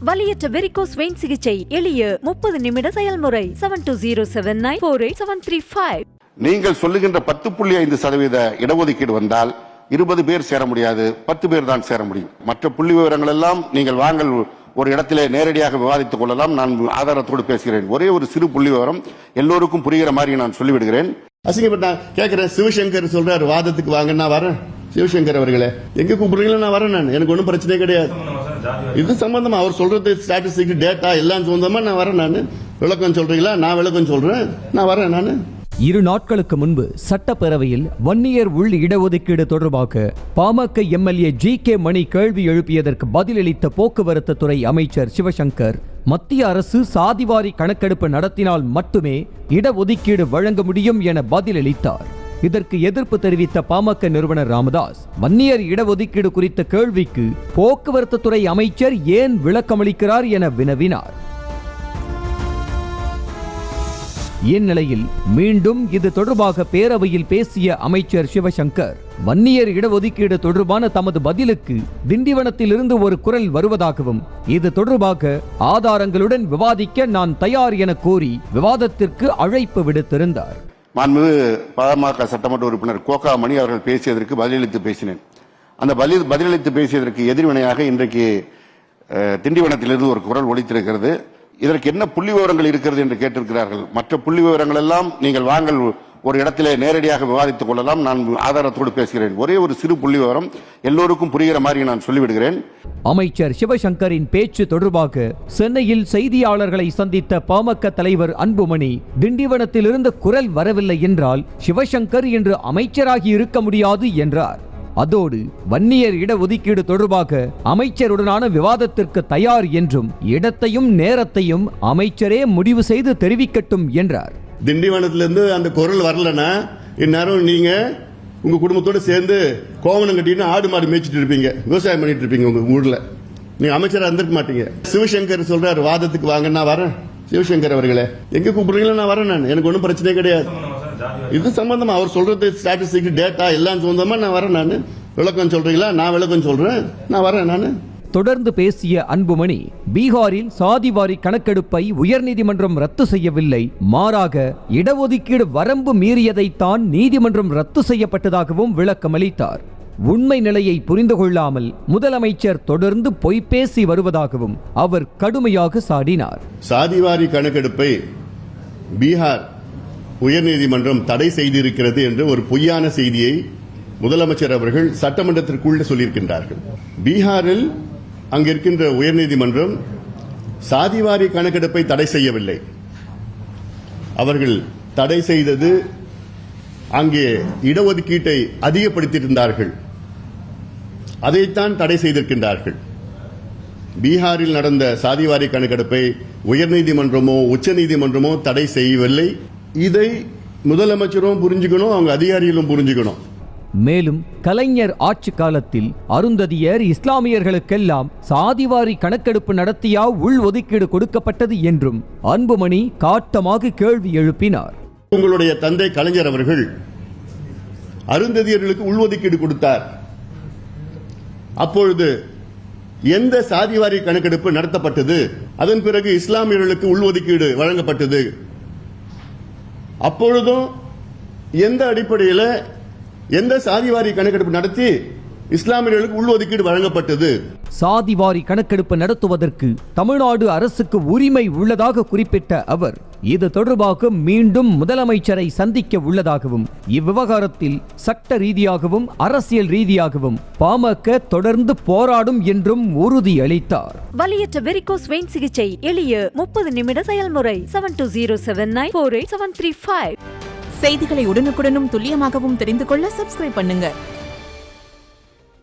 வலியற்ற varicose vein சிகிச்சை எளிய 30 நிமிட செயல்முறை 7209487335. நீங்கள் சொல்லுகின்ற 10.5% இடஒதுக்கீடு வந்தால் 20 பேர் சேர முடியாது, 10 பேர் தான் சேர முடியும். மற்ற புள்ளி விவரங்கள் எல்லாம் நீங்கள் வாங்கள் ஒரு இடத்திலே நேரடியாக விவாதித்துக் கொள்ளலாம். நான் ஆதாரத்தோடு பேசுகிறேன். ஒரே ஒரு சிறு புள்ளி விவரம் எல்லோருக்கும் புரிகிற மாதிரி நான் சொல்லிவிடுகிறேன். அசிங்கப்பட்ட கேட்கிறேன். சிவசங்கர் சொல்றாரு வாதத்துக்கு வாங்க, நான் வரேன். சிவசங்கர் அவர்களே, எங்க கூப்பிடுறீங்களா நான் வரேன். எனக்கு ஒன்றும் பிரச்சனை கிடையாது. இது சம்பந்தமா அவர் சொல்றது ஸ்டாட்டிஸ்டிக் டேட்டா எல்லாம் சொந்தமா நான் வரேன். நான் விளக்கம் சொல்றீங்களா? நான் விளக்கம் சொல்றேன். நான் வரேன். நான் 2 நாட்களுக்கு முன்பு சட்டப்பேரவையில் வன்னியர் உள் இடஒதுக்கீடு தொடர்பாக பாமக எம்எல்ஏ ஜி.கே. மணி கேள்வி எழுப்பியதற்கு பதிலளித்த போக்குவரத்து துறை அமைச்சர் சிவசங்கர், மத்திய அரசு சாதிவாரி கணக்கெடுப்பு நடத்தினால் மட்டுமே இடஒதுக்கீடு வழங்க முடியும் என பதிலளித்தார். இதற்கு எதிர்ப்பு தெரிவித்த பாமக நிறுவனர் ராமதாஸ், வன்னியர் இடஒதுக்கீடு குறித்த கேள்விக்கு போக்குவரத்து துறை அமைச்சர் ஏன் விளக்கமளிக்கிறார் என வினவினார். இந்நிலையில் மீண்டும் இது தொடர்பாக பேரவையில் பேசிய அமைச்சர் சிவசங்கர், வன்னியர் இடஒதுக்கீடு தொடர்பான தமது பதிலுக்கு திண்டிவனத்திலிருந்து ஒரு குரல் வருவதாகவும் இது தொடர்பாக ஆதாரங்களுடன் விவாதிக்க நான் தயார் என கூறி விவாதத்திற்கு அழைப்பு விடுத்திருந்தார். மாண்புமிகு பாமக சட்டமன்ற உறுப்பினர் கோகா மணி அவர்கள் பேசியதற்கு பதிலளித்து பேசினேன். அந்த பதிலளித்து பேசியதற்கு எதிர்வினையாக இன்றைக்கு திண்டிவனத்திலிருந்து ஒரு குரல் ஒலித்திருக்கிறது. இதற்கு என்ன புள்ளி விவரங்கள் இருக்கிறது என்று கேட்டிருக்கிறார்கள். மற்ற புள்ளி விவரங்கள் எல்லாம் நீங்கள் வாங்கள் ஒரு இடத்திலே நேரடியாக விவாதித்துக் கொள்ளலாம். நான் ஆதாரத்தோடு பேசுகிறேன். ஒரே ஒரு சிறு புள்ளி விவரம் எல்லோருக்கும் புரிகிற மாதிரி நான் சொல்லிவிடுகிறேன். அமைச்சர் சிவசங்கரின் பேச்சு தொடர்பாக சென்னையில் செய்தியாளர்களை சந்தித்த பாமக தலைவர் அன்புமணி, திண்டிவனத்திலிருந்து குரல் வரவில்லை என்றால் சிவசங்கர் என்று அமைச்சராகி இருக்க முடியாது என்றார். அதோடு வன்னியர் இடஒதுக்கீடு தொடர்பாக அமைச்சருடனான விவாதத்திற்கு தயார் என்றும் இடத்தையும் நேரத்தையும் அமைச்சரே முடிவு செய்து தெரிவிக்கட்டும் என்றார். திண்டிவனத்திலிருந்து அந்த குரல் வரலன்னா இந்நேரம் நீங்க உங்க குடும்பத்தோட சேர்ந்து கோவணம் கட்டிட்டு ஆடு மாடு மேய்ச்சிட்டு இருப்பீங்க, விவசாயம் பண்ணிட்டு இருப்பீங்க. உங்க ஊர்ல நீங்க அமைச்சரா இருந்திருக்க மாட்டீங்க. சிவசங்கர் சொல்றாரு வாதத்துக்கு வாங்க, நான் வரேன். சிவசங்கர் அவர்களே, எங்க கூப்பிடுறீங்களா நான் வரேன். எனக்கு ஒன்றும் பிரச்சனை கிடையாது. இது சம்பந்தமா அவர் சொல்றது ஸ்டாட்டிஸ்டிக் டேட்டா எல்லாம் சொந்தமா நான் வரேன். நான் விளக்கம் சொல்றீங்களா? நான் விளக்கம் சொல்றேன். நான் வரேன். நான் தொடர்ந்து பேசிய அன்புமணி, பீகாரில் சாதிவாரி கணக்கெடுப்பை உயர்நீதிமன்றம் ரத்து செய்யவில்லை, மாறாக இடஒதுக்கீடு வரம்பு மீறியதைத்தான் நீதிமன்றம் ரத்து செய்யப்பட்டதாகவும் விளக்கமளித்தார். உண்மை நிலையை புரிந்து கொள்ளாமல் முதலமைச்சர் தொடர்ந்து பொய்பேசி வருவதாகவும் அவர் கடுமையாக சாடினார். சாதிவாரி கணக்கெடுப்பை பீகார் உயர்நீதிமன்றம் தடை செய்திருக்கிறது என்ற ஒரு பொய்யான செய்தியை முதலமைச்சர் அவர்கள் சட்டமன்றத்திற்குள்ள சொல்லியிருக்கின்றார்கள். பீகாரில் அங்கிருக்கின்ற உயர்நீதிமன்றம் சாதிவாரி கணக்கெடுப்பை தடை செய்யவில்லை. அவர்கள் தடை செய்தது அங்கே இடஒதுக்கீட்டை அதிகப்படுத்தியிருந்தார்கள். அதைத்தான் தடை செய்திருக்கின்றார்கள். பீகாரில் நடந்த சாதிவாரி கணக்கெடுப்பை உயர்நீதிமன்றமோ உச்சநீதிமன்றமோ தடை செய்யவில்லை. இதை முதலமைச்சரும் புரிஞ்சுக்கணும், அவங்க அதிகாரிகளும் புரிஞ்சுக்கணும். மேலும் கலைஞர் ஆட்சி காலத்தில் அருந்ததியர் இஸ்லாமியர்களுக்கெல்லாம் சாதிவாரி கணக்கெடுப்பு நடத்தியா உள் ஒதுக்கீடு கொடுக்கப்பட்டது என்றும் அன்புமணி காட்டமாக கேள்வி எழுப்பினார். உங்களுடைய தந்தை கலைஞர் அவர்கள் அருந்ததியர்களுக்கு உள்ஒதுக்கீடு கொடுத்தார். அப்பொழுது எந்த சாதிவாரி கணக்கெடுப்பு நடத்தப்பட்டது? அதன் பிறகு இஸ்லாமியர்களுக்கு உள்ஒதுக்கீடு வழங்கப்பட்டது. அப்பொழுதும் எந்த அடிப்படையில் எந்த சாதிவாரி கணக்கெடுப்பு நடத்தி இஸ்லாமியர்களுக்கு உள்ஒதுக்கீடு வழங்கப்பட்டது? சாதிவாரி கணக்கெடுப்பு நடத்துவதற்கு தமிழ்நாடு அரசுக்கு உரிமை உள்ளதாக குறிப்பிட்ட அவர், இது தொடர்பாக மீண்டும் முதலமைச்சரை சந்திக்க உள்ளதாகவும் இவ்விவகாரத்தில் சட்ட ரீதியாகவும் அரசியல் ரீதியாகவும் பாமக தொடர்ந்து போராடும் என்றும் உறுதியளித்தார். வலியற்ற வெரிகோஸ் வெயின் சிகிச்சை எளிய 30 நிமிட செயல்முறை 7209487335. செய்திகளை உடனுக்குடனும் துல்லியமாகவும் தெரிந்து கொள்ள சப்ஸ்கிரைப் பண்ணுங்க.